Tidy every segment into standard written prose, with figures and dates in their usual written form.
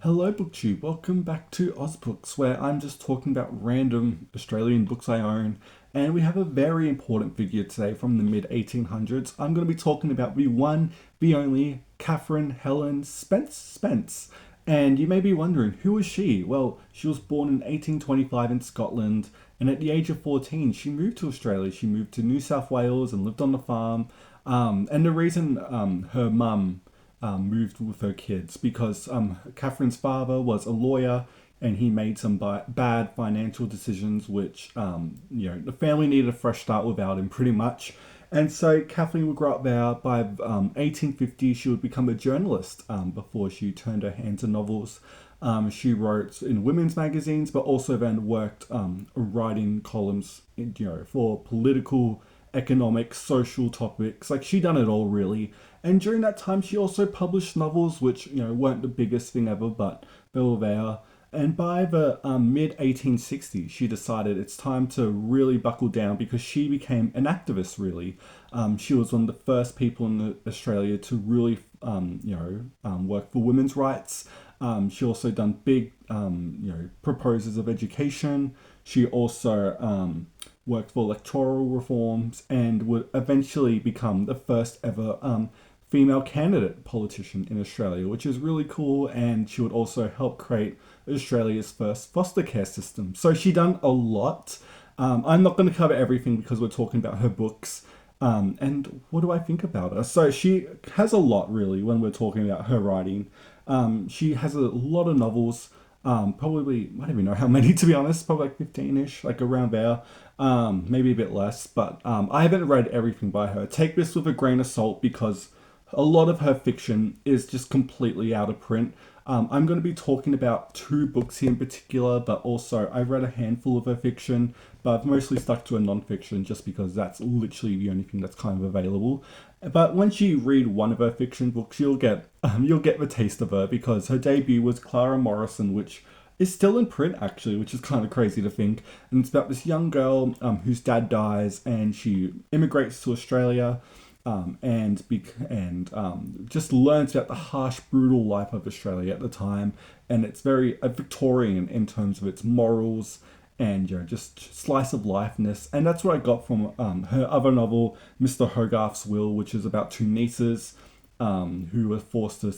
Hello, BookTube. Welcome back to AusBooks, where I'm just talking about random Australian books I own. And we have a very important figure today from the mid 1800s. I'm going to be talking about the one, the only Catherine Helen Spence. And you may be wondering, who was she? Well, she was born in 1825 in Scotland, and at the age of 14, she moved to Australia. She moved to New South Wales and lived on the farm. And the reason her mum moved with her kids because Catherine's father was a lawyer and he made some bad financial decisions, which the family needed a fresh start without him, pretty much. And so Kathleen would grow up there. By 1850, she would become a journalist before she turned her hand to novels. She wrote in women's magazines, but also then worked writing columns, for political, economic, social topics. Like she done it all really. And during that time, she also published novels, which weren't the biggest thing ever, but they were there. And by the mid 1860s, she decided it's time to really buckle down because she became an activist. Really, she was one of the first people in Australia to really, work for women's rights. She also done big, proposals of education. She also worked for electoral reforms and would eventually become the first ever female candidate politician in Australia, which is really cool. And she would also help create Australia's first foster care system. So she done a lot. I'm not going to cover everything because we're talking about her books. And what do I think about her? So she has a lot really when we're talking about her writing. She has a lot of novels. Probably, I don't even know how many to be honest, probably like 15-ish, like around there. Maybe a bit less, but I haven't read everything by her. Take this with a grain of salt because a lot of her fiction is just completely out of print. I'm going to be talking about two books here in particular, but also I've read a handful of her fiction, but I've mostly stuck to a non-fiction just because that's literally the only thing that's kind of available. But once you read one of her fiction books, you'll get the taste of her because her debut was Clara Morrison, which is still in print actually, which is kind of crazy to think. And it's about this young girl whose dad dies, and she immigrates to Australia and just learns about the harsh, brutal life of Australia at the time, and it's very Victorian in terms of its morals and just slice of lifeness, and that's what I got from her other novel, Mr. Hogarth's Will, which is about two nieces who were forced to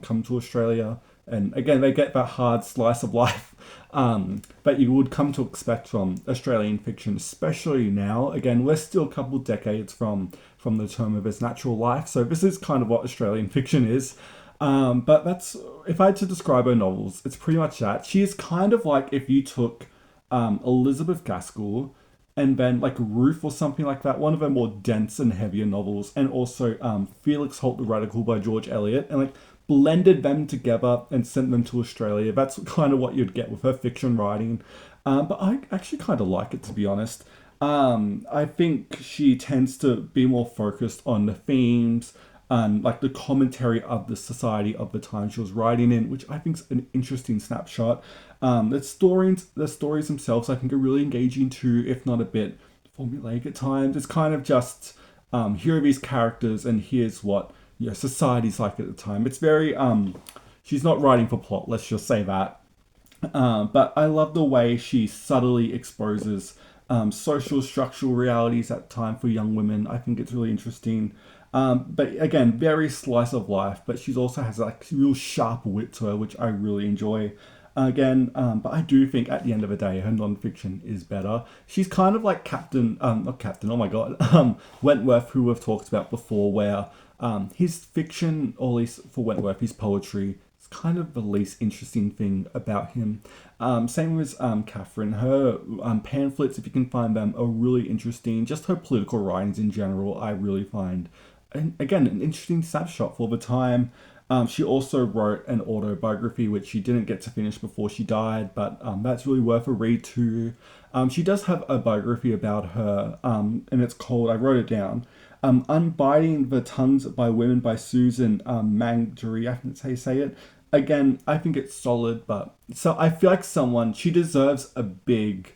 come to Australia. And again, they get that hard slice of life that you would come to expect from Australian fiction, especially now. Again, we're still a couple decades from the term of its natural life, so this is kind of what Australian fiction is. But that's if I had to describe her novels, it's pretty much that. She is kind of like if you took Elizabeth Gaskell and then like Ruth or something like that, one of her more dense and heavier novels, and also Felix Holt the Radical by George Eliot, and like blended them together and sent them to Australia. That's kind of what you'd get with her fiction writing. But I actually kind of like it, to be honest. I think she tends to be more focused on the themes and like the commentary of the society of the time she was writing in, which I think is an interesting snapshot. The stories themselves, I think, are really engaging too, if not a bit formulaic at times. It's kind of just here are these characters, and here's what society's like at the time. It's very she's not writing for plot. Let's just say that. But I love the way she subtly exposes social structural realities at the time for young women. I think it's really interesting. But again, very slice of life, but she's also has like real sharp wit to her, which I really enjoy. Again, but I do think at the end of the day, her non-fiction is better. She's kind of like not Captain, oh my god, Wentworth, who we've talked about before, where his fiction, or at least for Wentworth, his poetry, is kind of the least interesting thing about him. Same with Catherine. Her pamphlets, if you can find them, are really interesting. Just her political writings in general, I really find, and again, an interesting snapshot for the time. She also wrote an autobiography, which she didn't get to finish before she died, but that's really worth a read too. She does have a biography about her, and it's called, I wrote it down, Unbiting the Tongues by Women by Susan Mangeri, I think that's how you say it. Again, I think it's solid, but so I feel like she deserves a big,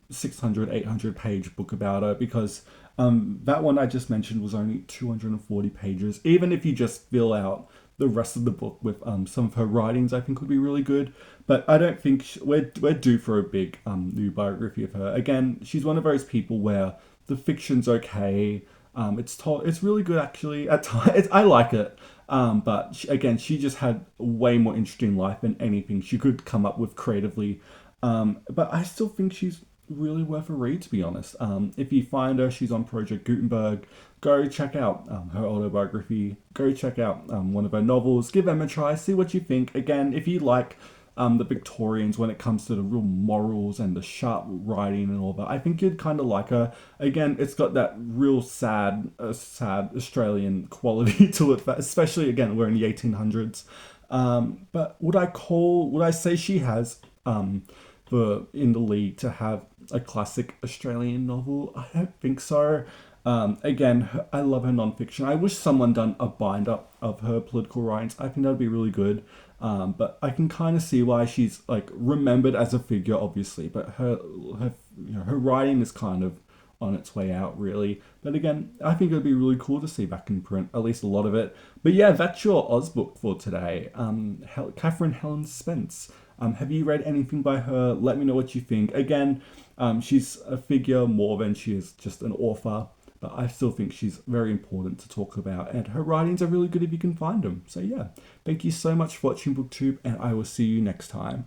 600, 800 page book about her because that one I just mentioned was only 240 pages. Even if you just fill out the rest of the book with some of her writings. I think would be really good. But I don't think we're due for a big new biography of her. Again, she's one of those people where the fiction's okay. It's really good actually at times. I like it. But again, she just had a way more interesting life than anything she could come up with creatively. But I still think she's really worth a read, to be honest. If you find her, she's on Project Gutenberg. Go check out her autobiography. Go check out one of her novels. Give them a try. See what you think. Again, if you like the Victorians when it comes to the real morals and the sharp writing and all that, I think you'd kind of like her. Again, it's got that real sad Australian quality to it, especially again we're in the 1800s. But would I say she has in the league to have a classic Australian novel? I don't think so. Again, I love her nonfiction. I wish someone done a bind up of her political writings. I think that would be really good. But I can kind of see why she's like remembered as a figure, obviously. But her writing is kind of on its way out, really. But again, I think it would be really cool to see back in print, at least a lot of it. But yeah, that's your Ausbook for today. Catherine Helen Spence. Have you read anything by her? Let me know what you think. Again, she's a figure more than she is just an author, but I still think she's very important to talk about, and her writings are really good if you can find them. So yeah, thank you so much for watching BookTube, and I will see you next time.